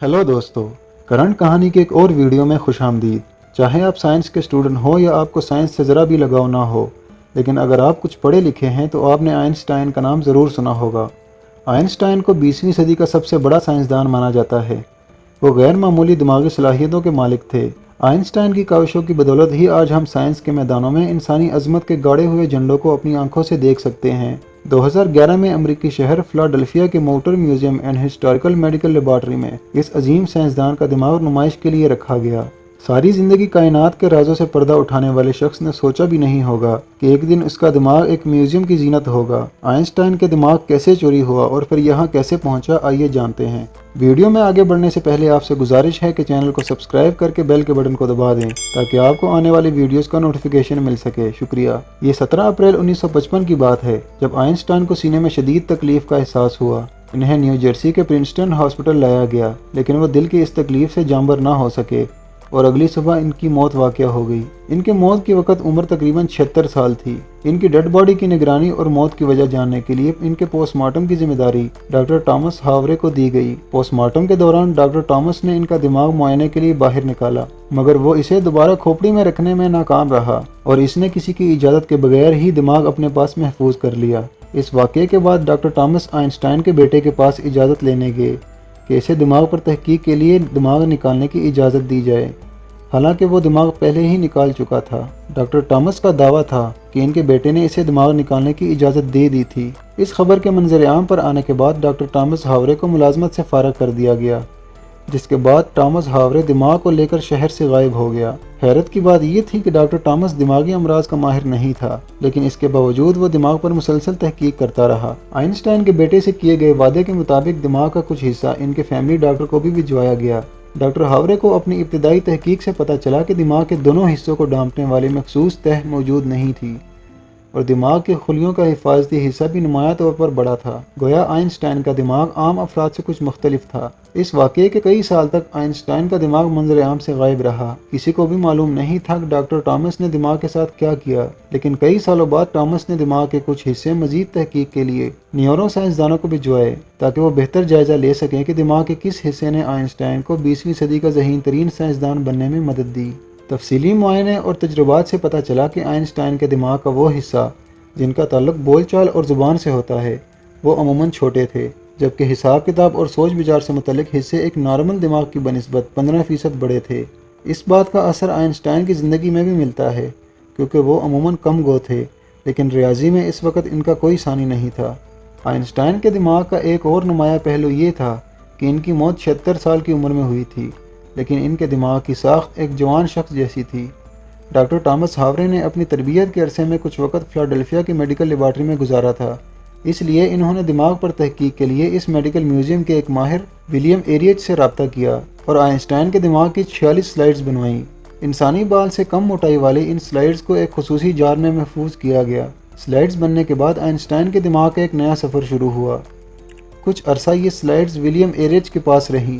Hello दोस्तों, current कहानी के एक और वीडियो में खुश आमदीद। चाहे आप साइंस के स्टूडेंट हो या आपको साइंस से ज़रा भी लगाव ना हो, लेकिन अगर आप कुछ पढ़े लिखे हैं तो आपने आइंस्टाइन का नाम ज़रूर सुना होगा। आइंस्टाइन को 20वीं सदी का सबसे बड़ा साइंसदान माना जाता है। वो गैर मामूली दिमागी सलाहियतों के मालिक थे। आइंस्टाइन की काविशों की बदौलत ही आज हम साइंस के मैदानों में इंसानी अजमत के गाड़े हुए झंडों को अपनी आंखों से देख सकते हैं। 2011 में अमेरिकी शहर फिलाडेल्फिया के motor museum and historical medical laboratory में इस अजीम साइंसदान का दिमाग नुमाइश के लिए रखा गया। सारी जिंदगी कायनात के राजों से पर्दा उठाने वाले शख्स ने सोचा भी नहीं होगा कि एक दिन उसका दिमाग एक म्यूजियम की जीनत होगा। आइंस्टाइन के दिमाग कैसे चोरी हुआ और फिर यहाँ कैसे पहुँचा, आइए जानते हैं। वीडियो में आगे बढ़ने से पहले आपसे गुजारिश है कि चैनल को सब्सक्राइब करके बेल के बटन को दबा दें ताकि आपको आने वाली वीडियोस का नोटिफिकेशन मिल सके। शुक्रिया। ये 17 अप्रैल 1955 की बात है जब आइंस्टाइन को सीने में शदीद तकलीफ का एहसास हुआ। इन्हें न्यू जर्सी के प्रिंसटन हॉस्पिटल लाया गया, लेकिन वो दिल की इस तकलीफ से जांबर ना हो सके और अगली सुबह इनकी मौत वाक़या हो गई। इनके मौत के वक्त उम्र तकरीबन 76 साल थी। इनकी डेड बॉडी की निगरानी और मौत की वजह जानने के लिए इनके पोस्टमार्टम की जिम्मेदारी डॉक्टर टॉमस हावरे को दी गई। पोस्टमार्टम के दौरान डॉक्टर टॉमस ने इनका दिमाग मुआयने के लिए बाहर निकाला, मगर वो इसे दोबारा खोपड़ी में रखने में नाकाम रहा और इसने किसी की इजाज़त के बगैर ही दिमाग अपने पास महफूज कर लिया। इस वाक़े के बाद डॉक्टर टॉमस आइंस्टाइन के बेटे के पास इजाज़त लेने गए कि इसे दिमाग पर तहकीक के लिए दिमाग निकालने की इजाज़त दी जाए। हालांकि वो दिमाग पहले ही निकाल चुका था। डॉक्टर टॉमस का दावा था कि इनके बेटे ने इसे दिमाग निकालने की इजाज़त दे दी थी। इस खबर के मंजर आम पर आने के बाद डॉक्टर टॉमस हावरे को मुलाजमत से फारग कर दिया गया, जिसके बाद टॉमस हावरे दिमाग को लेकर शहर से गायब हो गया। हैरत की बात यह थी कि डॉक्टर टॉमस दिमागी अमराज का माहिर नहीं था, लेकिन इसके बावजूद वो दिमाग पर मुसलसल तहकीक करता रहा। आइंस्टाइन के बेटे से किए गए वादे के मुताबिक दिमाग का कुछ हिस्सा इनके फैमिली डॉक्टर को भी भिजवाया गया। डॉक्टर हावरे को अपनी इब्तदाई तहकीक से पता चला कि दिमाग के दोनों हिस्सों को डांपने वाली मखसूस तह मौजूद नहीं थी और दिमाग के खुलियों का हिफाजती हिस्सा भी नुमाया तौर पर बड़ा था। गोया आइंस्टाइन का दिमाग आम अफराद से कुछ मुख्तलिफ था। इस वाक़े के कई साल तक आइंस्टाइन का दिमाग मंजर आम से गायब रहा। किसी को भी मालूम नहीं था कि डॉक्टर टॉमस ने दिमाग के साथ क्या किया, लेकिन कई सालों बाद टॉमस ने दिमाग के कुछ हिस्से मजीद तहकीक के लिए न्यूरो साइंसदानों को भिजवाए ताकि वो बेहतर जायजा ले सकें कि दिमाग के किस हिस्से ने आइंस्टाइन को 20वीं सदी का ज़हीन तरीन साइंसदान बनने में मदद दी। तफसीली मुआयने और तजुर्बात से पता चला कि आइंस्टाइन के दिमाग का वो हिस्सा जिनका ताल्लुक बोलचाल और ज़ुबान से होता है वो अमूमन छोटे थे, जबकि हिसाब किताब और सोच विचार से मुतल्लिक हिस्से एक नॉर्मल दिमाग की बनिस्बत 15% बड़े थे। इस बात का असर आइंस्टाइन की ज़िंदगी में भी मिलता है, क्योंकि वो अमूमन कम गो थे, लेकिन रियाजी में इस वक्त इनका कोई सानी नहीं था। आइंस्टाइन के दिमाग का एक और नुमाया पहलू ये था कि इनकी मौत 76 साल की उम्र में हुई थी, लेकिन इनके दिमाग की साख्त एक जवान शख्स जैसी थी। डॉक्टर टॉमस हावरे ने अपनी तरबियत के अरसे में कुछ वक्त फिलाडेल्फिया की मेडिकल लेबॉर्ट्री में गुजारा था, इसलिए इन्होंने दिमाग पर तहकीक के लिए इस मेडिकल म्यूजियम के एक माहिर विलियम एरियज से रब्ता किया और आइंस्टाइन के दिमाग की 46 स्लाइड्स बनवाईं। इंसानी बाल से कम मोटाई वाली इन स्लाइड्स को एक खुसूसी जार में महफूज किया गया। स्लाइड्स बनने के बाद आइंस्टाइन के दिमाग का एक नया सफ़र शुरू हुआ। कुछ अरसा ये स्लाइड्स विलियम एरियज के पास रहीं।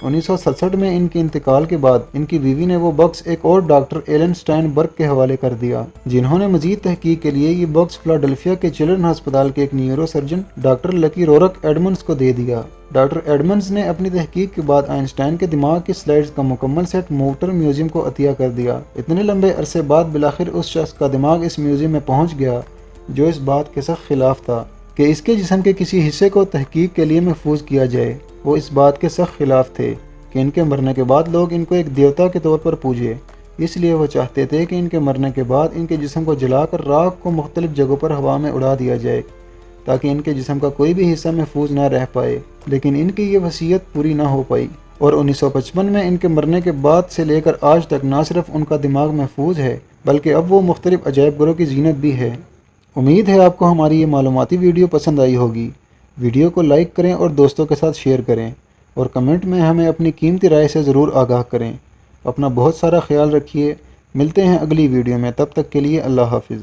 1967 में इनके इंतकाल के बाद इनकी बीवी ने वो बॉक्स एक और डॉक्टर एलन स्टाइनबर्ग के हवाले कर दिया, जिन्होंने मजीद तहकीक के लिए ये बॉक्स फिलाडेल्फिया के चिल्ड्रन अस्पताल के एक neuro surgeon doctor Lucky Rorak Edmonds को दे दिया। डॉक्टर एडमंड्स ने अपनी तहकीक के बाद आइंस्टाइन के दिमाग की स्लाइड्स का मुकम्मल सेट मोटर म्यूजियम को अतिया कर दिया। इतने लंबे अरसे बाद बिलाखिर उस शख्स का दिमाग इस म्यूजियम में पहुँच गया जो इस बात के सख्त खिलाफ था कि इसके जिस्म के किसी हिस्से को तहकीक के लिए महफूज किया जाए। वो इस बात के सख्त खिलाफ थे कि इनके मरने के बाद लोग इनको एक देवता के तौर पर पूजे, इसलिए वो चाहते थे कि इनके मरने के बाद इनके जिस्म को जलाकर राख को मुख्तलिफ जगहों पर हवा में उड़ा दिया जाए ताकि इनके जिस्म का कोई भी हिस्सा महफूज ना रह पाए। लेकिन इनकी ये वसीयत पूरी ना हो पाई और 1955 में इनके मरने के बाद से लेकर आज तक ना सिर्फ उनका दिमाग महफूज है, बल्कि अब वो मुख्तलिफ अजायब घरों की जीनत भी है। उम्मीद है आपको हमारी ये मालूमाती वीडियो पसंद आई होगी। वीडियो को लाइक करें और दोस्तों के साथ शेयर करें और कमेंट में हमें अपनी कीमती राय से ज़रूर आगाह करें। अपना बहुत सारा ख्याल रखिए। मिलते हैं अगली वीडियो में, तब तक के लिए अल्लाह हाफिज़।